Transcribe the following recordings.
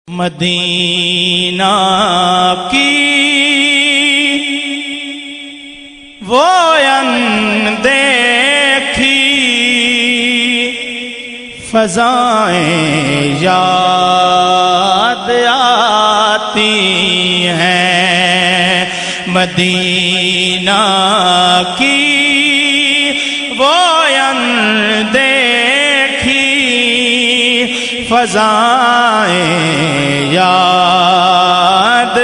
مدینہ کی وہ اندیکھی فضائیں یاد آتی ہیں، مدینہ کی وہ اندیکھی فضائیں یاد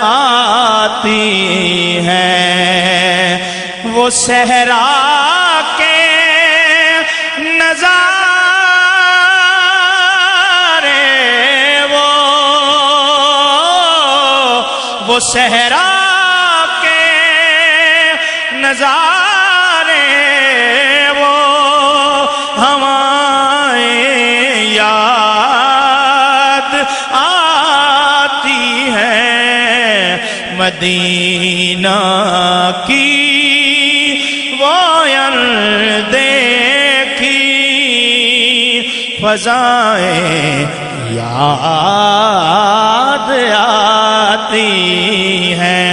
آتی ہیں، وہ صحرا کے نظارے، وہ صحرا کے نظارے، وہ ہوائیں یاد آتی ہیں، مدینہ کی وہ اندیکھی فضائیں یاد آتی ہیں،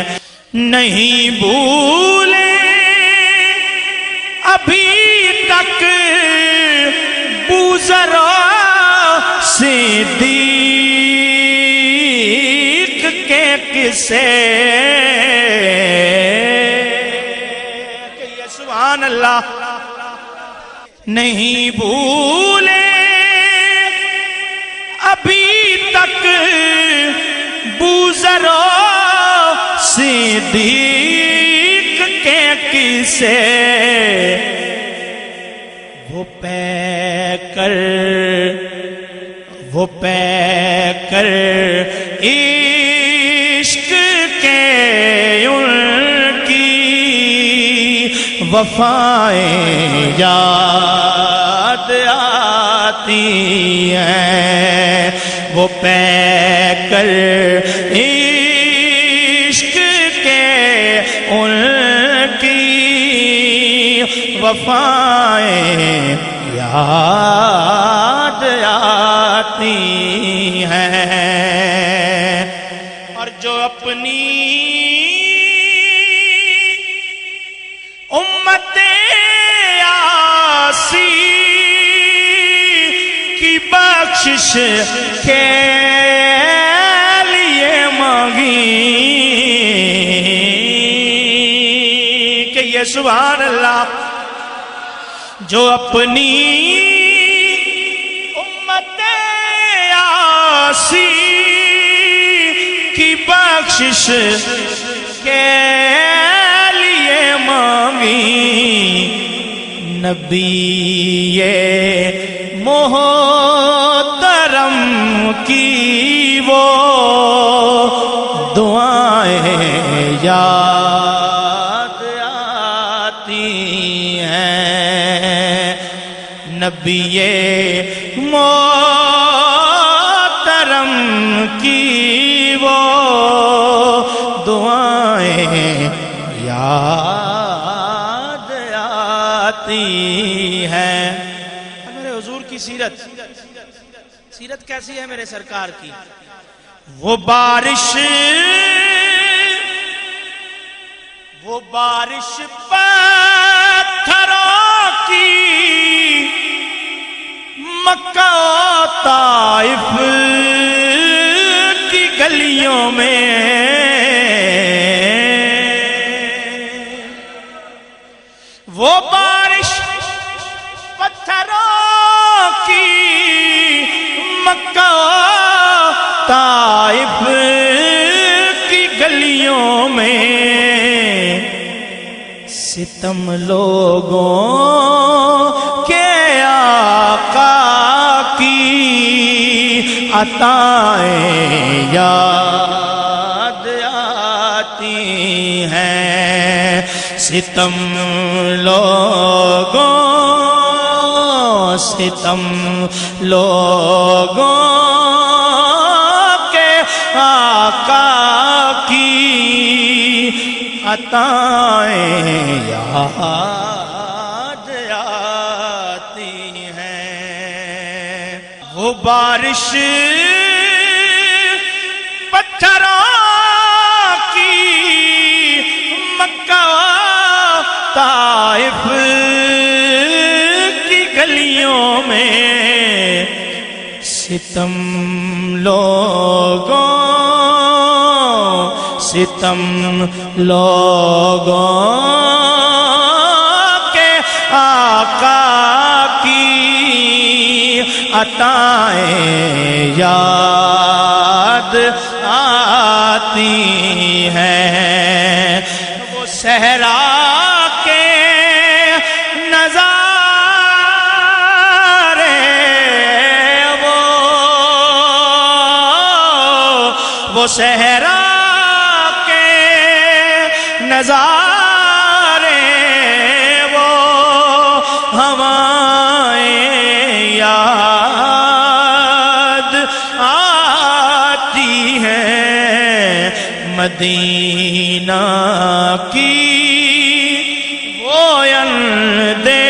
نہیں بھولے ابھی تک بوذرا صدیق کے قصے، کہیے سبحان اللہ، نہیں بھولے ابھی تک بوذرا صدیق کے قصے، وہ پے کر عشق کے ان کی وفائیں یاد آتی ہیں، وہ پے کر عشق کے ان کی وفائیں یاد آتی ہیں، اور جو اپنی امت یاسی کی بخشش کے لیے مانگی، کہ یہ سبحان اللہ، جو اپنی امت یاسی کی بخشش کے لیے مانگی، نبی محترم کی وہ دعائیں یاد آتی ہیں، نبی محترم کی وہ دعائیں یاد آتی ہیں۔ میرے حضور کی سیرت کیسی ہے میرے سرکار کی؟ وہ بارش پتھروں کی مکہ و طائف کی گلیوں میں، وہ بارش پتھروں کی مکہ و طائف کی گلیوں میں، ستم لوگوں کے آقا کی عطائیں یاد آتی ہیں، ستم لوگوں کے آقا کی عطائیں یاد آتی ہیں، وہ بارش ستم لوگوں کے آقا کی عطائیں یاد آتی ہیں، وہ صحرا کے نظارے، وہ صحرا کے نظارے، وہ ہوائیں یاد آتی ہیں، مدینہ کی وہ اندیکھی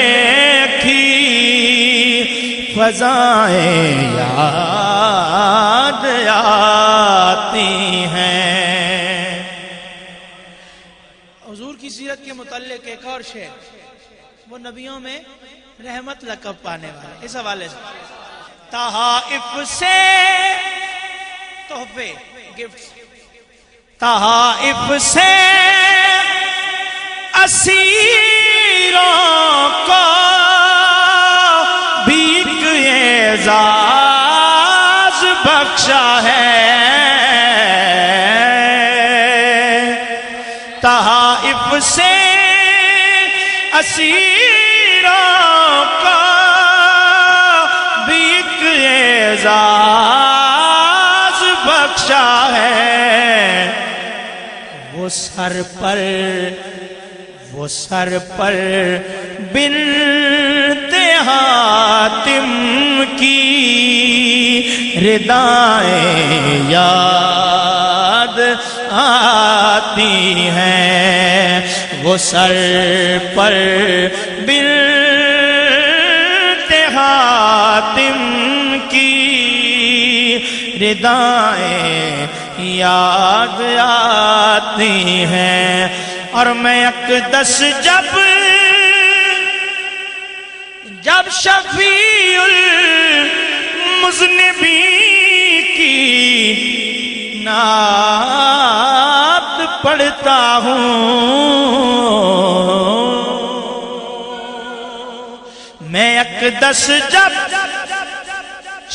فضائیں یاد آتی ہیں۔ حضور کی سیرت کے متعلق ایک اور شعر، وہ نبیوں میں رحمت لقب پانے والا، اس حوالے سے تحائف سے تحفے، گفٹ، تحائف سے اسیروں کو بھیک اعزاز بخشا ہے، تحائف سے اسیروں کو بھیک اعزاز بخشا ہے، وہ سر پر بنت حاتم کی ردائیں یاد آتی ہیں، وہ سر پر بنت حاتم کی ردائیں یاد آتی ہیں، اور میں اقدس جب شفیع المذنبین کی نعت پڑھتا ہوں، میں اقدس جب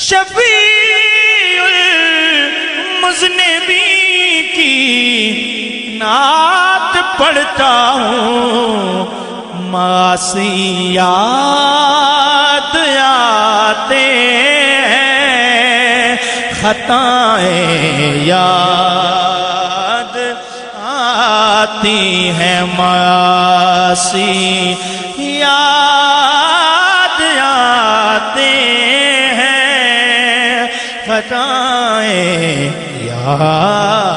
شفیع المذنبین کی نعت پڑھتا ہوں، معصیات آتے ہیں، خطائیں یاد آتی ہیں، معصیات آتے ہیں، خطائیں یاد